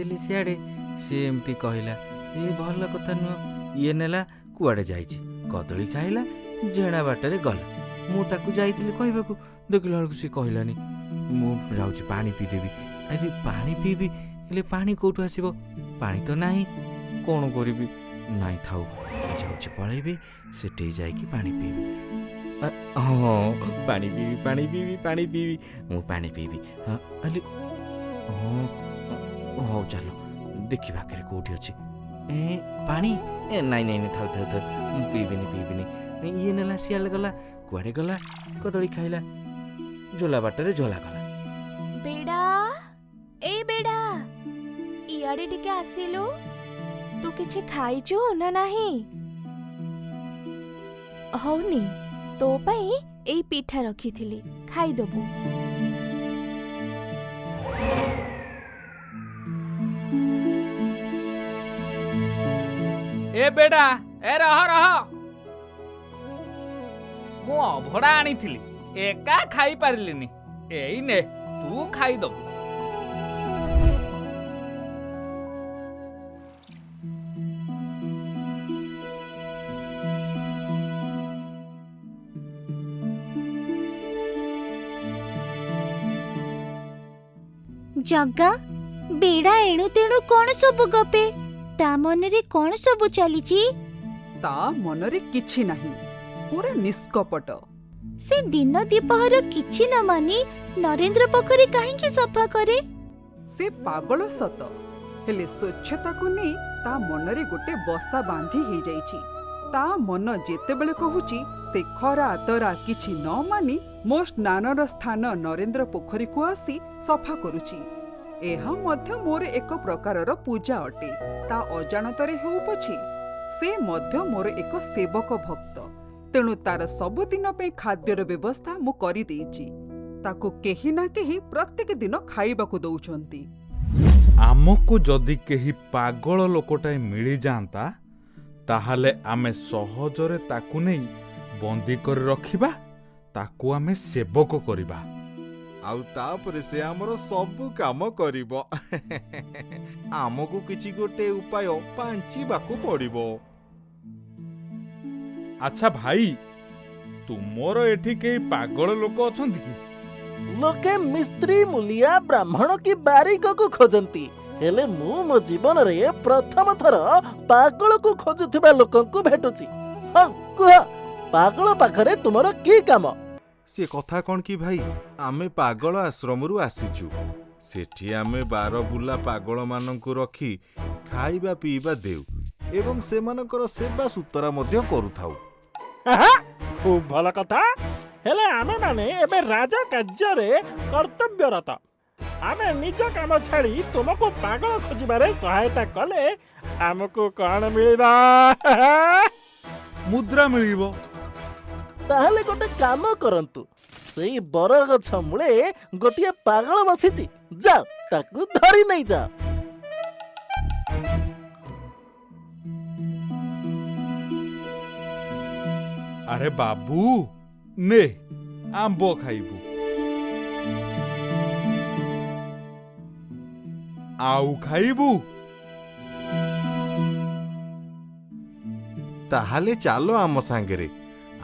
ଯାଇଥିଲି ସିଆଡ଼େ ସେ ଏମିତି କହିଲା, ଏ ଭଲ କଥା ନୁହଁ, ଇଏ ନେଲା କୁଆଡ଼େ ଯାଇଛି, କଦଳୀ ଖାଇଲା, ଜେଣା ବାଟରେ ଗଲା। ମୁଁ ତାକୁ ଯାଇଥିଲି କହିବାକୁ, ଦେଖିଲା ବେଳକୁ ସେ କହିଲାନି। ମୁଁ ଯାଉଛି ପାଣି ପିଇଦେବି। ଆରେ ପାଣି ପିଇବି, ହେଲେ ପାଣି କେଉଁଠୁ ଆସିବ? ପାଣି ତ ନାହିଁ, କ'ଣ କରିବି? ନାଇଁ ଥାଉ, ମୁଁ ଯାଉଛି ପଳେଇବି, ସେଠି ଯାଇକି ପାଣି ପିଇବି। ହଁ, ପାଣି ପିଇବି, ପାଣି ପିଇବି, ପାଣି ପିଇବି, ମୁଁ ପାଣି ପିଇବି। ହଁ ହେଲେ ହଁ, ହଉ ଚାଲ ଦେଖିବା ପାଖରେ କେଉଁଠି ଅଛି ପାଣି। ନାଇଁ ନାଇଁ ନାଇଁ, ଥାଉ ଥାଉ ଥାଉ, ମୁଁ ପିଇବିନି ପିଇବିନି। ଇଏ ନେଲା ସିଆଡ଼େ ଗଲା, କୁଆଡ଼େ ଗଲା, କଦଳୀ ଖାଇଲା, ଝୋଲା ବାଟରେ ଝୋଲା ଗଲା। ବେଡ଼ା, ଏ ବେଡ଼ା, ଇଆଡ଼େ ଟିକେ ଆସିଲୁ। ତୁ କିଛି ଖାଇଛୁ ନା ନାହିଁ? ହଉନି, ତୋ ପାଇଁ ଏଇ ପିଠା ରଖିଥିଲି, ଖାଇଦବୁ। ଏ ବେଡ଼ା, ଏ ରହ ରହ, ମୁଁ ଅଭଡ଼ା ଆଣିଥିଲି, ଏକା ଖାଇପାରିଲିନି। ଏଇ ନେ, ତୁ ଖାଇଦବୁ। ଜଗା, ବେଡ଼ା ଏଣୁ ତେଣୁ କ'ଣ ସବୁ ଗପେ? ତା ମନରେ କ'ଣ ସବୁ ଚାଲିଛି? ତା ମନରେ କିଛି ନାହିଁ, ପୁରା ନିଷ୍କପଟ। ସେ ଦିନ ଦିପହର କିଛି ନ ମାନି ନରେନ୍ଦ୍ର ପୋଖରୀ କାହିଁକି ସଫା କରେ? ସେ ପାଗଳ ସତ, ହେଲେ ସ୍ୱଚ୍ଛତାକୁ ନେଇ ତା ମନରେ ଗୋଟେ ବସା ବାନ୍ଧି ହେଇଯାଇଛି। ତା ମନ ଯେତେବେଳେ କହୁଛି ସେ ଖରା ତରା କିଛି ନ ମାନି ମୋ ସ୍ନାନର ସ୍ଥାନ ନରେନ୍ଦ୍ର ପୋଖରୀକୁ ଆସି ସଫା କରୁଛି, ଏହା ମଧ୍ୟ ମୋର ଏକ ପ୍ରକାରର ପୂଜା ଅଟେ। ତା ଅଜାଣତରେ ହେଉ ପଛେ ସେ ମଧ୍ୟ ମୋର ଏକ ସେବକ ଭକ୍ତ, ତେଣୁ ତାର ସବୁଦିନ ପାଇଁ ଖାଦ୍ୟର ବ୍ୟବସ୍ଥା ମୁଁ କରିଦେଇଛି। ତାକୁ କେହି ନା କେହି ପ୍ରତ୍ୟେକ ଦିନ ଖାଇବାକୁ ଦଉଛନ୍ତି। ଆମକୁ ଯଦି କେହି ପାଗଳ ଲୋକଟାଏ ମିଳିଯାଆନ୍ତା, ତାହେଲେ ଆମେ ସହଜରେ ତାକୁ ନେଇ ବନ୍ଦୀ କରି ରଖିବା, ତାକୁ ଆମେ ସେବକ କରିବା, ଆଉ ତାପରେ ସେ ଆମର ସବୁ କାମ କରିବ। ଆମକୁ କିଛି ଗୋଟେ ଉପାୟ ପାଞ୍ଚିବାକୁ ପଡ଼ିବ। ଆଚ୍ଛା ଭାଇ, ତୁମର ଏଠି କେହି ପାଗଳ ଲୋକ ଅଛନ୍ତି କି? ଲୋକେ ମିସ୍ତ୍ରୀ, ମୁଲିଆ, ବ୍ରାହ୍ମଣ କି ବାରିକକୁ ଖୋଜନ୍ତି, ହେଲେ ମୁଁ ମୋ ଜୀବନରେ ପ୍ରଥମ ଥର ପାଗଳକୁ ଖୋଜୁଥିବା ଲୋକଙ୍କୁ ଭେଟୁଛି। ହଁ କୁହ, ପାଗଳ ପାଖରେ ତୁମର କି କାମ? ସେ କଥା କ'ଣ କି ଭାଇ, ଆମେ ପାଗଳ ଆଶ୍ରମରୁ ଆସିଛୁ। ସେଠି ଆମେ ବାରବୁଲା ପାଗଳମାନଙ୍କୁ ରଖି ଖାଇବା ପିଇବା ଦେଉ ଏବଂ ସେମାନଙ୍କର ସେବା ସୁତରା ମଧ୍ୟ କରୁଥାଉ। ଖୁବ୍ ଭଲ କଥା, ହେଲେ ଆମେମାନେ ଏବେ ରାଜ କାର୍ଯ୍ୟରେ କର୍ତ୍ତବ୍ୟରତ। ଆମେ ନିଜ କାମ ଛାଡ଼ି ତୁମକୁ ପାଗଳ ଖୋଜିବାରେ ସହାୟତା କଲେ ଆମକୁ କ'ଣ ମିଳିବ? ମୁଦ୍ରା ମିଳିବ। ତାହେଲେ ଗୋଟେ କାମ କରନ୍ତୁ, ସେଇ ବରଗଛ ମୂଳେ ଗୋଟିଏ ପାଗଳ ବସିଛି, ଯାଅ ତାକୁ ଧରି ନେଇଯାଅ। ଆରେ ବାବୁ, ନେ ଆମ୍ବ ଖାଇବୁ। ଆଉ ଖାଇବୁ? ତାହେଲେ ଚାଲ ଆମ ସାଙ୍ଗରେ,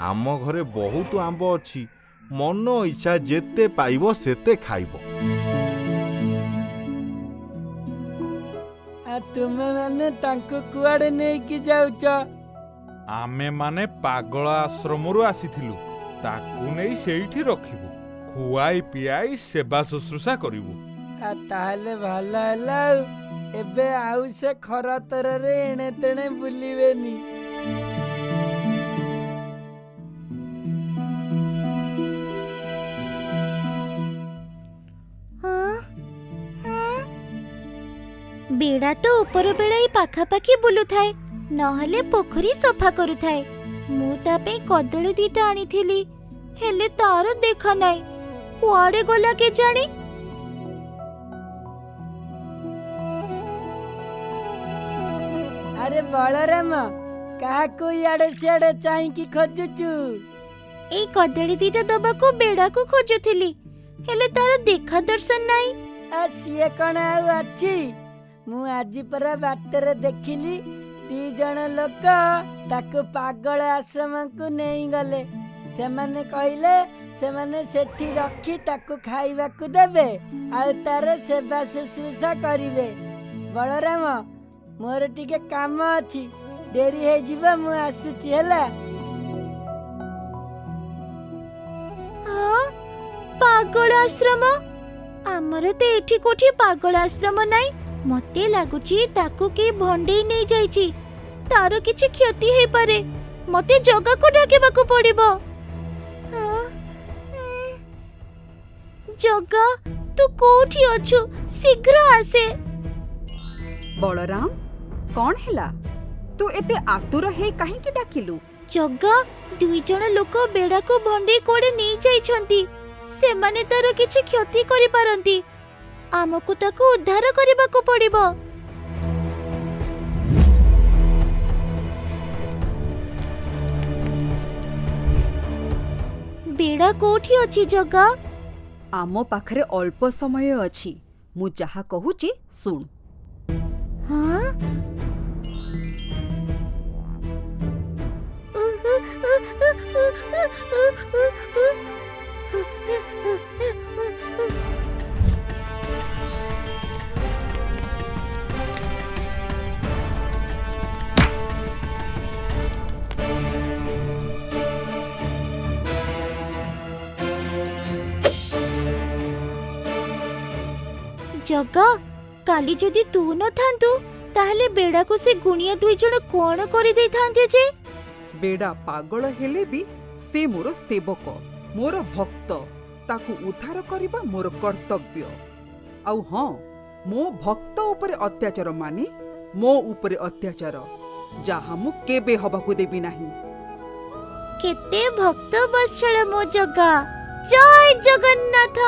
ଆମ ଘରେ ବହୁତ ଆମ୍ବ ଅଛି, ମନ ଇଚ୍ଛା ଯେତେ ପାଇବ ସେତେ ଖାଇବ। ତୁମେ ମାନେ ତାଙ୍କୁ କୁଆଡେ ନେଇକି ଯାଉଛ? ଆମେ ମାନେ ପାଗଳ ଆଶ୍ରମରୁ ଆସିଥିଲୁ, ତାକୁ ନେଇ ସେଇଠି ରଖିବୁ, ଖୁଆଇ ପିଆଇ ସେବା ଶୁଶ୍ରୂଷା କରିବୁ। ତାହେଲେ ଭଲ ହେଲା, ଏବେ ଆଉ ସେ ଖରା ତରରେ ଏଣେ ତେଣେ ବୁଲିବେନି। ବେଡ଼ା ତ ଉପର ବେଳାଇ ପାଖାପାଖି ବୁଲୁଥାଏ, ନହେଲେ ପୋଖରୀ ସଫା କରୁଥାଏ। ମୁଁ ତା ପାଇଁ କଦଳୀ ଦିଟା ଆଣିଥିଲି, ହେଲେ ତାର ଦେଖା ନାହିଁ, କୁଆଡେ ଗଲା କେଜାଣି? ଆରେ ବଳରାମ, କାହାକୁ ଇଆଡେ ସିଆଡେ ଚାହିଁକି ଖୋଜୁଛୁ? ଏଇ କଦଳୀ ଦିଟା ଦବାକୁ ବେଡ଼ାକୁ ଖୋଜୁଥିଲି, ହେଲେ ତାର ଦେଖା ଦର୍ଶନ ନାହିଁ। ସିଏ କ'ଣ ଆଉ ଅଛି? ମୁଁ ଆଜି ପରା ବାଟରେ ଦେଖିଲି 2 ଜଣ ଲୋକ ତାକୁ ପାଗଳ ଆଶ୍ରମକୁ ନେଇଗଲେ। ସେମାନେ କହିଲେ ସେମାନେ ସେଠି ରଖି ତାକୁ ଖାଇବାକୁ ଦେବେ ଆଉ ତାର ସେବା ଶୁଶ୍ରୂଷା କରିବେ। ବଳରାମ, ମୋର ଟିକେ କାମ ଅଛି, ଡେରି ହେଇଯିବ, ମୁଁ ଆସୁଛି ହେଲା। ପାଗଳ ଆଶ୍ରମ? ଆମର ତ ଏଠି କୋଠି ପାଗଳ ଆଶ୍ରମ ନାହିଁ। ମତେ ଲାଗୁଛି ତାକୁ କେହି ଭଣ୍ଡେଇ ନେଇ ଯାଇଛି। ତାର କିଛି କ୍ଷତି ହେଇପାରେ। ମତେ ଜଗାକୁ ଡାକିବାକୁ ପଡିବ। ଜଗା, ତୁ କୋଉଠି ଅଛୁ? ଶୀଘ୍ର ଆସେ। ବଳରାମ, କଣ ହେଲା? ତୁ ଏତେ ଆତୁର ହେଇ କାହିଁକି ଡାକିଲୁ? ଜଗା, 2 ଜଣ ଲୋକ ବେଡାକୁ ଭଣ୍ଡେଇ କୁଆଡେ ନେଇ ଯାଇଛନ୍ତି। ସେମାନେ ତାର କିଛି କ୍ଷତି କରିପାରନ୍ତି। ଆମକୁ ତାକୁ ଉଦ୍ଧାର କରିବାକୁ ପଡିବ। ବେଡା କୋଉଠି ଅଛି ଜଗା? ଆମ ପାଖରେ ଅଳ୍ପ ସମୟ ଅଛି। ମୁଁ ଯାହା କହୁଛି ଶୁଣ। ହଁ? ଜଗା, କାଲି ଯଦି ତୁ ନଥାନ୍ତୁ ତାହେଲେ ବେଡାକୁ ସେ ଗୁଣିଆ 2 ଜଣ କଣ କରିଦେଇଥାନ୍ତେ ଯେ? ବେଡା ପାଗଳ ହେଲେ ବି ସେ ମୋର ସେବକ, ମୋର ଭକ୍ତ। ତାକୁ ଉଦ୍ଧାର କରିବା ମୋର କର୍ତ୍ତବ୍ୟ। ଆଉ ହଁ, ମୋ ଭକ୍ତ ଉପରେ ଅତ୍ୟାଚାର ମାନେ ମୋ ଉପରେ ଅତ୍ୟାଚାର, ଯାହା ମୁଁ କେବେ ହବାକୁ ଦେବି ନାହିଁ। କେତେ ଭକ୍ତ ବତ୍ସଳ ମୋ ଜଗା। ଜୟ ଜଗନ୍ନାଥ।